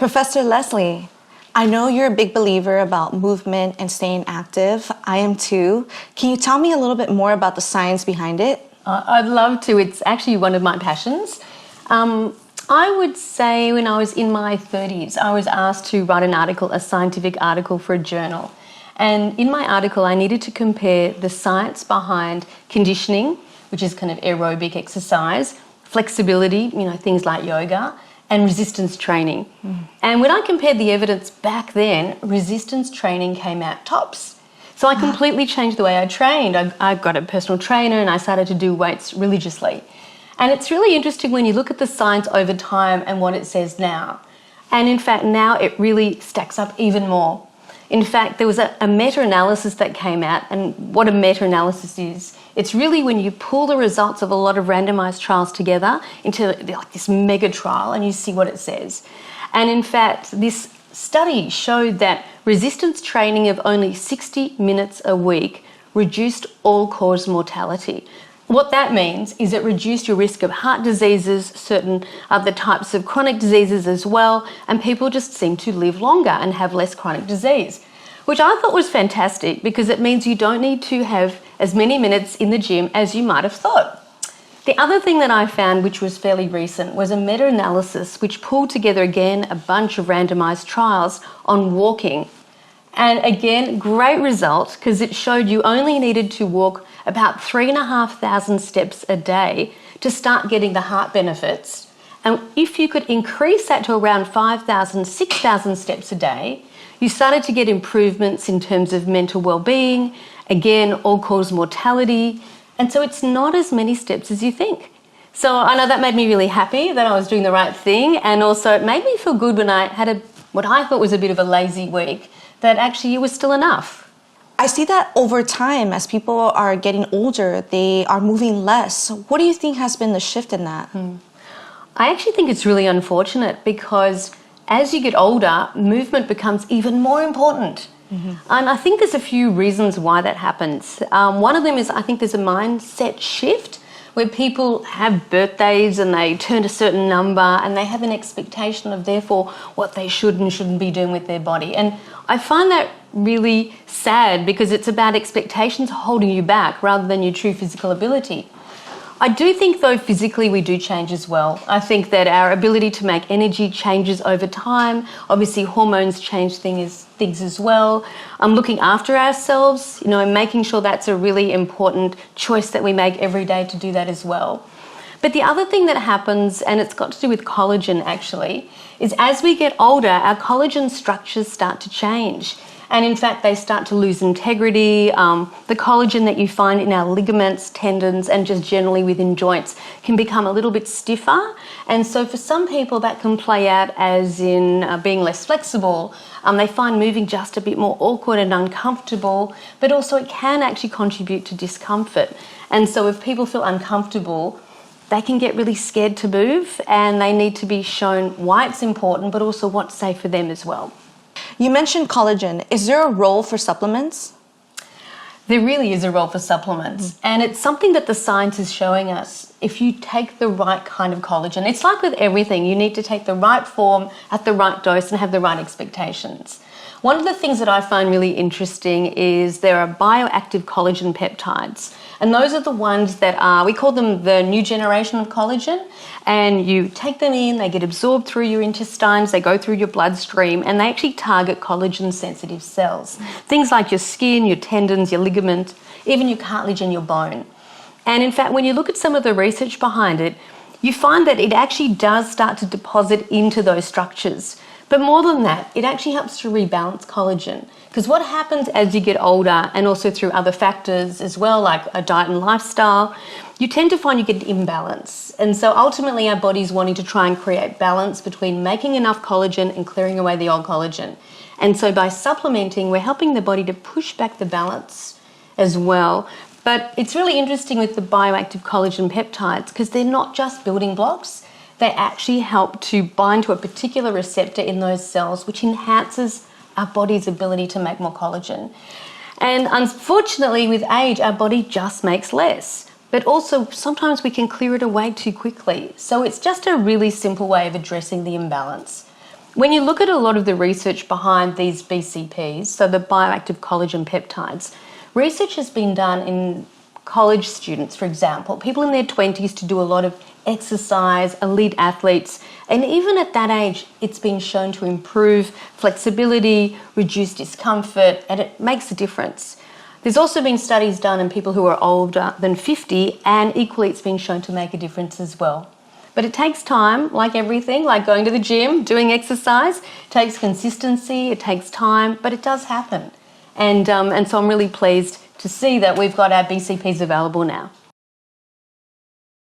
Professor Lesley, I know you're a big believer about movement and staying active. I am too. Can you tell me a little bit more about the science behind it? I'd love to. It's actually one of my passions. I would say when I was in my 30s, I was asked to write an article, a scientific article for a journal. And in my article, I needed to compare the science behind conditioning, which is kind of aerobic exercise, flexibility, things like yoga, and resistance training. And when I compared the evidence back then, resistance training came out tops. So I completely changed the way I trained. I got a personal trainer and I started to do weights religiously. And it's really interesting when you look at the science over time and what it says now. And in fact, now it really stacks up even more. In fact, there was a meta-analysis that came out, and what a meta-analysis is, it's really when you pull the results of a lot of randomized trials together into this mega trial and you see what it says. And in fact, this study showed that resistance training of only 60 minutes a week reduced all-cause mortality. What that means is it reduced your risk of heart diseases, certain other types of chronic diseases as well, and people just seem to live longer and have less chronic disease, which I thought was fantastic because it means you don't need to have as many minutes in the gym as you might have thought. The other thing that I found, which was fairly recent, was a meta-analysis which pulled together again a bunch of randomized trials on walking. And again, great result because it showed you only needed to walk about 3,500 steps a day to start getting the heart benefits. And if you could increase that to around 5,000, 6,000 steps a day, you started to get improvements in terms of mental well-being, again, all-cause mortality. And so it's not as many steps as you think. So I know that made me really happy that I was doing the right thing. And also it made me feel good when I had what I thought was a bit of a lazy week, that actually it was still enough. I see that over time, as people are getting older, they are moving less. What do you think has been the shift in that? I actually think it's really unfortunate because as you get older, movement becomes even more important. And I think there's a few reasons why that happens. One of them is I think there's a mindset shift where people have birthdays and they turn a certain number and they have an expectation of therefore what they should and shouldn't be doing with their body. And I find that really sad because it's about expectations holding you back rather than your true physical ability. I do think though physically we do change as well. I think that our ability to make energy changes over time. Obviously hormones change things as well. Looking after ourselves, and making sure that's a really important choice that we make every day to do that as well. But the other thing that happens, and it's got to do with collagen actually, is as we get older, our collagen structures start to change. And in fact, they start to lose integrity. The collagen that you find in our ligaments, tendons, and just generally within joints can become a little bit stiffer. And so for some people that can play out as in being less flexible. They find moving just a bit more awkward and uncomfortable, but also it can actually contribute to discomfort. And so if people feel uncomfortable, they can get really scared to move and they need to be shown why it's important, but also what's safe for them as well. You mentioned collagen. Is there a role for supplements? There really is a role for supplements. And it's something that the science is showing us. If you take the right kind of collagen, it's like with everything, you need to take the right form at the right dose and have the right expectations. One of the things that I find really interesting is there are bioactive collagen peptides. And those are the ones that we call them the new generation of collagen. And you take them in, they get absorbed through your intestines, they go through your bloodstream, and they actually target collagen-sensitive cells. Things like your skin, your tendons, your ligament, even your cartilage and your bone. And in fact, when you look at some of the research behind it, you find that it actually does start to deposit into those structures. But more than that, it actually helps to rebalance collagen. Because what happens as you get older and also through other factors as well, like a diet and lifestyle, you tend to find you get imbalance. And so ultimately our body's wanting to try and create balance between making enough collagen and clearing away the old collagen. And so by supplementing, we're helping the body to push back the balance as well. But it's really interesting with the bioactive collagen peptides because they're not just building blocks. They actually help to bind to a particular receptor in those cells, which enhances our body's ability to make more collagen. And unfortunately, with age, our body just makes less. But also, sometimes we can clear it away too quickly. So it's just a really simple way of addressing the imbalance. When you look at a lot of the research behind these BCPs, so the bioactive collagen peptides, research has been done in college students, for example, people in their 20s to do a lot of exercise, elite athletes, and even at that age, it's been shown to improve flexibility, reduce discomfort, and it makes a difference. There's also been studies done in people who are older than 50, and equally it's been shown to make a difference as well. But it takes time, like everything, like going to the gym, doing exercise. It takes consistency, it takes time, but it does happen. And so I'm really pleased to see that we've got our BCPs available now.